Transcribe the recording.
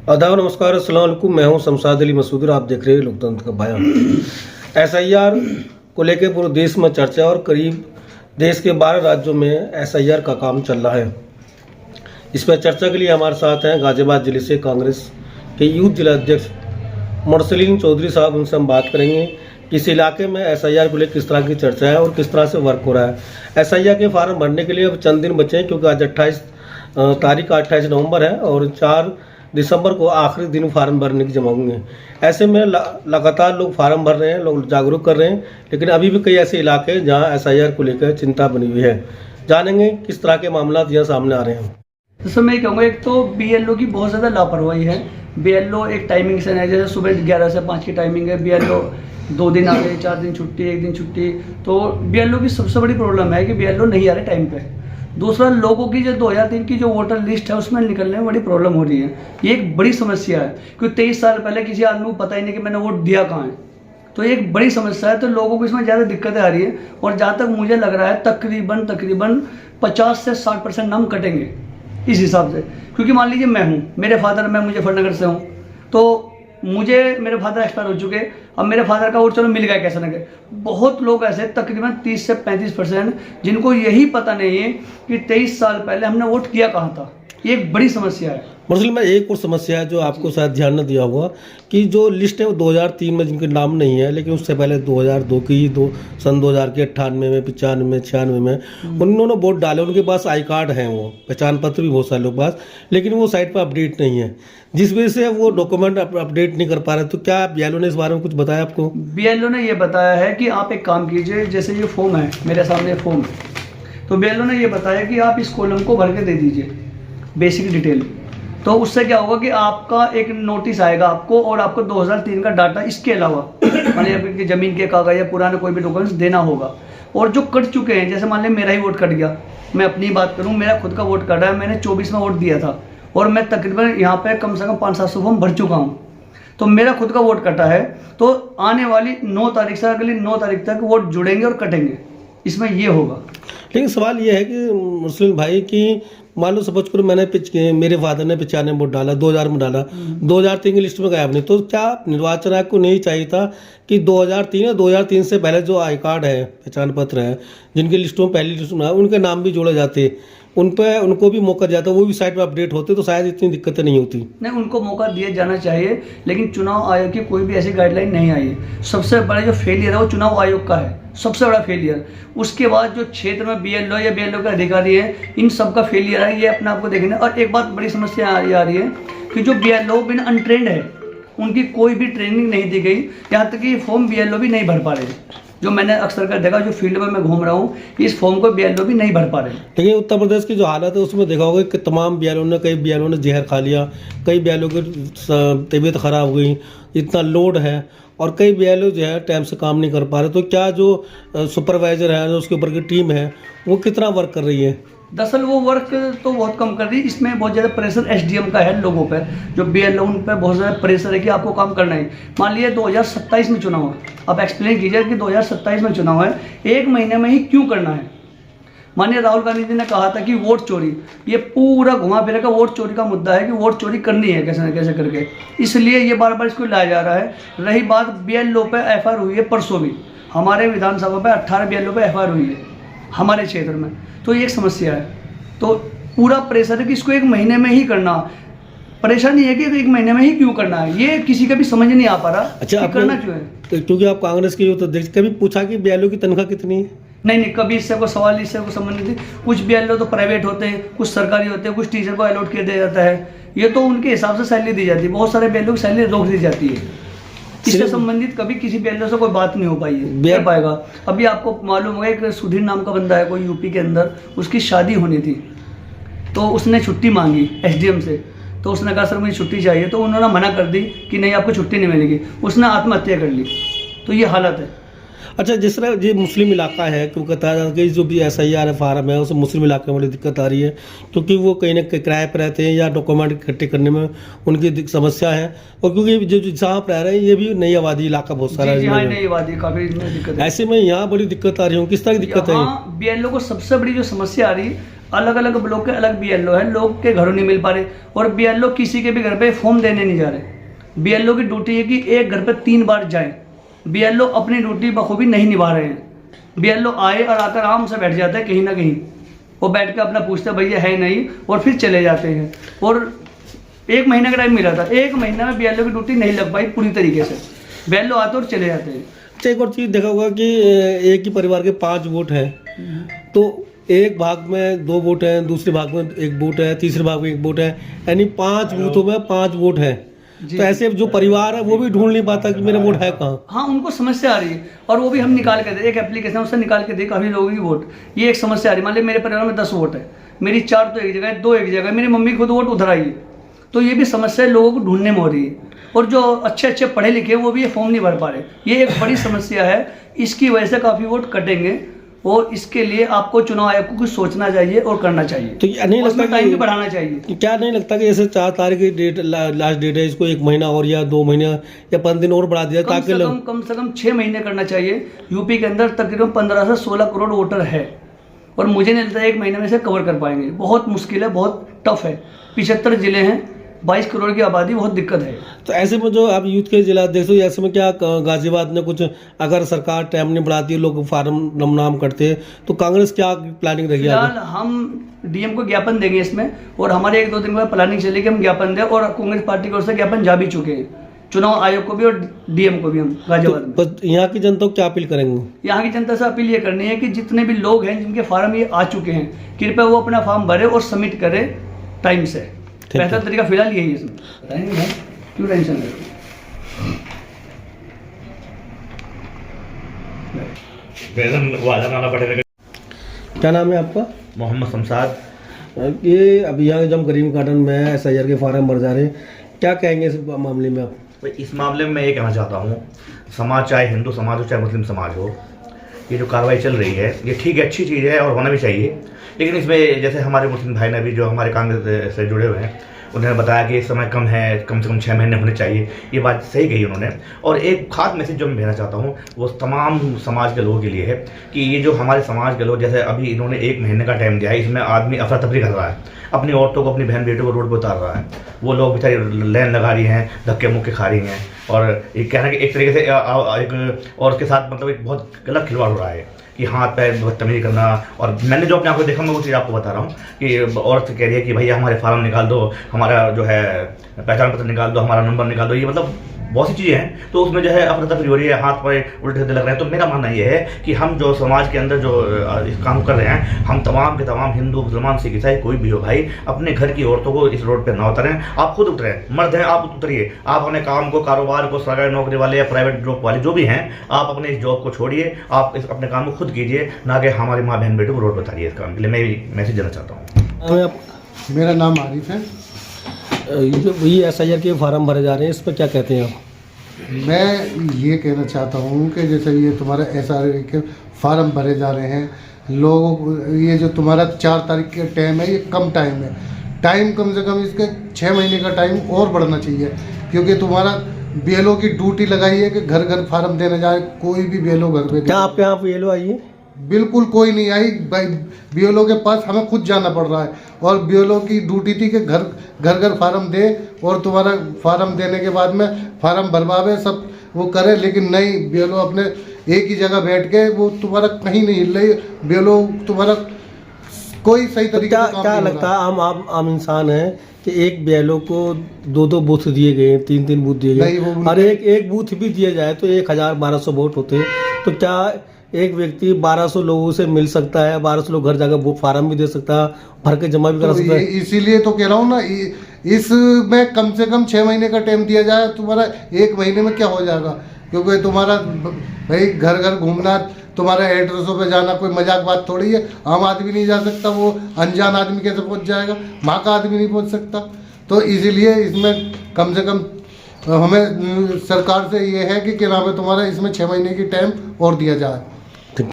आदाब नमस्कार अस्सलाम वालेकुम। मैं हूं शमशाद अली मसूद। आप देख रहे हैं लोकतंत्र का बयान। एसआईआर को लेकर पूरे देश में चर्चा और करीब देश के 12 राज्यों में एसआईआर का काम चल रहा है। इस पर चर्चा के लिए हमारे साथ हैं गाजियाबाद जिले से कांग्रेस के यूथ जिला अध्यक्ष मोरसलीन चौधरी साहब। उनसे हम बात करेंगे कि इस इलाके में एसआईआर को लेकर किस तरह की चर्चा है और किस तरह से वर्क हो रहा है। एसआईआर के फार्म भरने के लिए अब चंद दिन बचे हैं, क्योंकि आज 28 नवंबर है और 4 दिसंबर को आखिरी दिन फार्म भरने की जमा होंगे। ऐसे में लगातार लोग फार्म भर रहे हैं, लोग जागरूक कर रहे हैं, लेकिन अभी भी कई ऐसे इलाके हैं जहां एसआईआर को लेकर चिंता बनी हुई है। जानेंगे किस तरह के मामला यहाँ सामने आ रहे हैं। तो सर मैं कहूँगा, एक तो बीएलओ की बहुत ज़्यादा लापरवाही है। बीएलओ एक टाइमिंग से नहीं, जैसे सुबह 11 से 5 की टाइमिंग है, बीएलओ 2 दिन आ गए, 4 दिन छुट्टी, 1 दिन छुट्टी। तो बीएलओ की सबसे बड़ी प्रॉब्लम है कि बीएलओ नहीं आ रहे टाइम पे। दूसरा, लोगों की जो 2003 की जो वोटर लिस्ट है उसमें निकलने में बड़ी प्रॉब्लम हो रही है। ये एक बड़ी समस्या है, क्योंकि 23 साल पहले किसी आदमी को पता ही नहीं कि मैंने वोट दिया कहाँ है। तो ये एक बड़ी समस्या है। तो लोगों को इसमें ज़्यादा दिक्कतें आ रही है, और जहाँ तक मुझे लग रहा है तकरीबन 50 से 60% नाम कटेंगे इस हिसाब से। क्योंकि मान लीजिए मैं हूँ, मेरे फादर, मैं मुजफ्फरनगर से हूँ, तो मुझे मेरे फादर एक्सपायर हो चुके। अब मेरे फादर का वोट चलो मिल गया, कैसे ना कैसे। बहुत लोग ऐसे तकरीबन 30 से 35% जिनको यही पता नहीं है कि 23 साल पहले हमने वोट किया कहाँ था। ये एक बड़ी समस्या है। मुस्लिम में एक और समस्या है जो आपको शायद ध्यान न दिया होगा कि जो लिस्ट है वो 2003 में जिनके नाम नहीं है, लेकिन उससे पहले 2002 की सन 2000 के 98 में 95 में 96 में उन्होंने वोट डाले। उनके पास आई कार्ड हैं, वो पहचान पत्र भी बहुत सारे लोग पास, लेकिन वो साइट पर अपडेट नहीं है, जिस वजह से वो डॉक्यूमेंट अपडेट नहीं कर पा रहे। तो क्या बीएलओ ने इस बारे में कुछ बताया आपको? बीएलओ ने ये बताया है कि आप एक काम कीजिए, जैसे ये फॉर्म है मेरे सामने फॉर्म, तो बीएलओ ने ये बताया कि आप इस कॉलम को भर के दे दीजिए बेसिक डिटेल। तो उससे क्या होगा कि आपका एक नोटिस आएगा आपको, और आपको 2003 का डाटा इसके अलावा मानिए आपकी ज़मीन के कागज या पुराने कोई भी डॉक्यूमेंट्स देना होगा। और जो कट चुके हैं, जैसे मान लें मेरा ही वोट कट गया, मैं अपनी बात करूं, मेरा खुद का वोट कटा है, मैंने 24 में वोट दिया था और मैं तकरीबन यहाँ पे कम से कम 500-700 फॉर्म भर चुका हूँ। तो मेरा खुद का वोट कटा है, तो आने वाली 9 तारीख से अगली 9 तारीख तक वोट जुड़ेंगे और कटेंगे। इसमें ये होगा। लेकिन सवाल ये है कि मुस्लिम भाई की मान लो सपोज करो मैंने मेरे फादर ने 95 वोट डाला, 2000 में डाला, 2003 की लिस्ट में गायब नहीं, तो क्या निर्वाचन आयोग को नहीं चाहिए था कि 2003 से पहले जो आई कार्ड है, पहचान पत्र है, जिनकी लिस्टों में पहली लिस्ट में उनके नाम भी जोड़े जाते, उन पर उनको भी मौका जाता, वो भी साइट पर अपडेट होते, तो शायद इतनी दिक्कतें नहीं होती। नहीं, उनको मौका दिया जाना चाहिए, लेकिन चुनाव आयोग की कोई भी ऐसी गाइडलाइन नहीं आई है। सबसे बड़ा जो फेलियर है वो चुनाव आयोग का है, सबसे बड़ा फेलियर। उसके बाद जो क्षेत्र में बीएलओ या बीएलओ के अधिकारी है, इन सब का फेलियर है, ये अपने आप को देखना। और एक बात बड़ी समस्या आ रही है कि जो बीएलओ बिना अनट्रेंड है, उनकी कोई भी ट्रेनिंग नहीं दी गई, यहाँ तक कि फॉर्म बीएलओ भी नहीं भर पा रहे। जो मैंने अक्सर कर देखा, जो फील्ड में मैं घूम रहा हूँ, इस फॉर्म को बीएलओ भी नहीं भर पा रहे। लेकिन उत्तर प्रदेश की जो हालत है उसमें देखा होगा कि तमाम बीएलओ ने, कई बीएलओ ने जहर खा लिया, कई बीएलओ की तबीयत खराब हो गई, इतना लोड है, और कई बीएलओ जो है टाइम से काम नहीं कर पा रहे। तो क्या जो सुपरवाइजर है, जो उसके ऊपर की टीम है, वो कितना वर्क कर रही है? दरअसल वो वर्क तो बहुत कम कर रही है। इसमें बहुत ज़्यादा प्रेशर एसडीएम का है लोगों पर, जो बीएलओ उन पर बहुत ज़्यादा प्रेशर है कि आपको काम करना है। मान लीजिए 2027 में चुनाव है, आप एक्सप्लेन कीजिए कि 2027 में चुनाव है, 1 महीने में ही क्यों करना है? माननीय राहुल गांधी जी ने कहा था कि वोट चोरी, ये पूरा घुमा फिरा का वोट चोरी का मुद्दा है कि वोट चोरी करनी है कैसे न कैसे करके, इसलिए ये बार बार इसको लाया जा रहा है। रही बात बीएलओ पे एफआईआर हुई है, परसों भी हमारे विधानसभा पे 18 बीएलओ पे एफआईआर हुई है हमारे क्षेत्र में। तो ये एक समस्या है। तो पूरा प्रेशर है कि इसको 1 महीने में ही करना। परेशानी है कि 1 महीने में ही क्यों करना है, ये किसी का भी समझ नहीं आ पा रहा। अच्छा, करना क्यों है? तो क्योंकि आप कांग्रेस की हो, तो कभी पूछा कि बीएलओ की तनख्वाह कितनी है? नहीं, कभी इससे कोई सवाल इससे को संबंधित नहीं। कुछ बीएलओ तो प्राइवेट होते हैं, कुछ सरकारी होते हैं, कुछ टीचर को अलॉट कर दिया जाता है, ये तो उनके हिसाब से सैलरी दी जाती है। बहुत सारे बीएलओ की सैलरी रोक दी जाती है। इससे संबंधित कभी किसी बीएलओ से कोई बात नहीं हो पाई है, कर पाएगा। अभी आपको मालूम होगा, एक सुधीर नाम का बंदा है कोई यूपी के अंदर, उसकी शादी होनी थी, तो उसने छुट्टी मांगी एसडीएम से, तो उसने कहा सर मुझे छुट्टी चाहिए, तो उन्होंने मना कर दी कि नहीं आपको छुट्टी नहीं मिलेगी, उसने आत्महत्या कर ली। तो ये हालत है। अच्छा, जिस तरह ये मुस्लिम इलाका है, क्योंकि कि जो भी एसआईआर फार्म है, उसे मुस्लिम इलाके में बड़ी दिक्कत आ रही है, क्योंकि वो कहीं ना कहीं किराए पर रहते हैं या डॉक्यूमेंट इकट्ठे करने में उनकी समस्या है, और क्योंकि जो जहाँ पर रह रहे हैं ये भी नई आबादी इलाका बहुत सारा है, नई आबादी काफी दिक्कत है। ऐसे में यहाँ बड़ी दिक्कत आ रही है। किस तरह की दिक्कत है? बीएलओ को सबसे बड़ी जो समस्या आ रही है, अलग अलग ब्लॉक के अलग BLO है, लोग के घरों नहीं मिल पा रहे, और BLO किसी के भी घर पे फॉर्म देने नहीं जा रहे। BLO की ड्यूटी है कि एक घर पे 3 बार जाए। BLO अपनी ड्यूटी बखूबी नहीं निभा रहे हैं। BLO आए और आकर आराम से बैठ जाता है कहीं ना कहीं, वो बैठ के अपना पूछते भैया है नहीं, और फिर चले जाते हैं। और 1 महीने का टाइम मिला था, 1 महीना में BLO की ड्यूटी नहीं लग पाई पूरी तरीके से। BLO आते और चले जाते हैं। अच्छा, एक और चीज़ देखा होगा कि एक ही परिवार के 5 वोट हैं, तो एक भाग में 2 वोट हैं, दूसरे भाग में 1 वोट है, तीसरे भाग में 1 वोट है, यानी 5 बूथों में 5 वोट हैं। तो ऐसे जो परिवार है वो भी ढूंढ नहीं पाता कि मेरा वोट है कहाँ। हाँ, उनको समस्या आ रही है, और वो भी हम निकाल के दे, एक एप्लीकेशन उससे निकाल के दे काफ़ी लोगों की वोट। ये एक समस्या आ रही है। मान लीजिए मेरे परिवार में 10 वोट है, मेरी 4 तो एक जगह है, 2 एक जगह है, मेरी मम्मी खुद वोट उधर आई है। तो ये भी समस्या लोगों को ढूंढने में हो रही है। और जो अच्छे पढ़े लिखे हैं वो भी ये फॉर्म नहीं भर पा रहे। ये एक बड़ी समस्या है, इसकी वजह से काफ़ी वोट कटेंगे, और इसके लिए आपको चुनाव आयोग को कुछ सोचना चाहिए और करना चाहिए। तो ये नहीं लगता टाइम भी बढ़ाना चाहिए? क्या नहीं लगता कि जैसे 4 तारीख की डेट लास्ट डेट है, इसको 1 महीना और या 2 महीने या 5 दिन और बढ़ा दिया ताकि कम से कम 6 महीने करना चाहिए। यूपी के अंदर तकरीबन 15 से 16 करोड़ वोटर है, और मुझे नहीं लगता 1 महीने में से कवर कर पाएंगे। बहुत मुश्किल है, बहुत टफ है। 75 जिले हैं, 22 करोड़ की आबादी, बहुत दिक्कत है। तो ऐसे में जो आप यूथ के जिला अध्यक्ष हो, ऐसे में क्या गाजियाबाद में कुछ अगर सरकार टाइम नहीं बढ़ाती है, लोग फार्म नाम करते हैं, तो कांग्रेस क्या प्लानिंग रहेगी? फिलहाल हम DM को ज्ञापन देंगे इसमें, और हमारे 1-2 दिन बाद प्लानिंग चलेगी, हम ज्ञापन दें, और कांग्रेस पार्टी की ओर से ज्ञापन जा भी चुके हैं चुनाव आयोग को भी और DM को भी। हम गाजियाबाद में बस यहाँ की जनता को क्या अपील करेंगे? यहाँ की जनता से अपील ये करनी है कि जितने भी लोग हैं जिनके फार्म ये आ चुके हैं, कृपया वो अपना फॉर्म भरे और सबमिट करे टाइम से। बेहतर तरीका फिलहाल यही है। इसमें बताएंगे भाई, क्यों टेंशन ले रहे? क्या नाम है आपका? मोहम्मद शमशाद। ये अभी यहाँ जब करीम गार्डन में SIR के फार्म भर जा रहे हैं, क्या कहेंगे इस मामले में आप? इस मामले में मैं ये कहना चाहता हूँ, समाज चाहे हिंदू समाज हो चाहे मुस्लिम समाज हो, ये जो कार्रवाई चल रही है ये ठीक है, अच्छी चीज़ है और होना भी चाहिए। लेकिन इसमें जैसे हमारे मुस्लिम भाई ने भी जो हमारे कांग्रेस से जुड़े हुए हैं, उन्होंने बताया कि इस समय कम है, कम से कम 6 महीने होने चाहिए। ये बात सही कही उन्होंने। और एक खास मैसेज जो मैं भेजना चाहता हूँ वो तमाम समाज के लोगों के लिए है कि ये जो हमारे समाज के लोग, जैसे अभी इन्होंने 1 महीने का टाइम दिया है, इसमें आदमी अफरा तफरी कर रहा है, अपनी औरतों को, अपनी बहन बेटों को रोड पर उतार रहा है। वो लोग बेचारी लाइन लगा रही हैं, धक्के मुक्के खा रही हैं, और ये कहना कि एक तरीके से एक औरत के साथ मतलब एक बहुत गलत खिलवाड़ हो रहा है कि हाथ पैर बदतमीजी करना। और मैंने जो अपने आप को देखा, मैं वो चीज़ आपको बता रहा हूँ कि औरत कह रही है कि भैया हमारे फार्म निकाल दो, हमारा जो है पहचान पत्र निकाल दो, हमारा नंबर निकाल दो। ये मतलब बहुत सी चीज़ें हैं, तो उसमें जो है अफरा तफरी हो रही है, हाथ पैर उल्टे सीधे लग रहे हैं। तो मेरा मानना ये है कि हम जो समाज के अंदर जो इस काम कर रहे हैं, हम तमाम के तमाम हिंदू मुसलमान सिख ईसाई कोई भी हो भाई, अपने घर की औरतों को इस रोड पर ना उतरें। आप खुद उतरें, मर्द हैं आप उतरिए, आप अपने काम को, कारोबार को, सरकारी नौकरी वाले या प्राइवेट जॉब वाले जो भी हैं, आप अपने इस जॉब को छोड़िए, आप इस अपने काम को खुद कीजिए, ना कि हमारी माँ बहन बेटों को रोड पर उतारिए। इस काम के लिए मैं भी मैसेज देना चाहता हूँ। मेरा नाम आरिफ है। वही SIR के फार्म भरे जा रहे हैं, इस पर क्या कहते हैं आप? मैं ये कहना चाहता हूँ कि जैसे ये तुम्हारा SIR के फार्म भरे जा रहे हैं, लोगों को ये जो तुम्हारा 4 तारीख का टाइम है, ये कम टाइम है। टाइम कम से कम इसके 6 महीने का टाइम और बढ़ना चाहिए, क्योंकि तुम्हारा BLO की ड्यूटी लगाई है कि घर घर फार्म देने जाए। कोई भी BLO घर पे क्या आपके यहाँ BLO आई है? बिल्कुल कोई नहीं आई। BLO के पास हमें खुद जाना पड़ रहा है, और BLO की ड्यूटी थी कि घर घर फार्म दे, और तुम्हारा फार्म देने के बाद में फार्म भरवावे, सब वो करे। लेकिन नहीं, BLO अपने एक ही जगह बैठ के वो तुम्हारा कहीं नहीं हिल रही। BLO तुम्हारा कोई सही तरीके से क्या लगता है आम इंसान है कि एक BLO को 2 बूथ दिए गए, 3 बूथ दिए गए, और एक बूथ भी दिया जाए तो 1000-1200 वोट होते हैं। तो क्या एक व्यक्ति 1200 लोगों से मिल सकता है? 1200 लोग घर जाकर फार्म भी दे सकता है, भर के जमा भी करा सकता है। इसीलिए तो कह रहा हूँ ना, इसमें कम से कम 6 महीने का टाइम दिया जाए। तुम्हारा 1 महीने में क्या हो जाएगा? क्योंकि तुम्हारा भाई घर घर घूमना, तुम्हारा एड्रेसों पे जाना कोई मजाक बात थोड़ी है। आम आदमी नहीं जा सकता, वो अनजान आदमी कैसे पहुंच जाएगा? वहाँ का आदमी नहीं पहुंच सकता। तो इसीलिए इसमें कम से कम हमें सरकार से ये है कि नाम है तुम्हारा इसमें 6 महीने की टाइम और दिया जाए।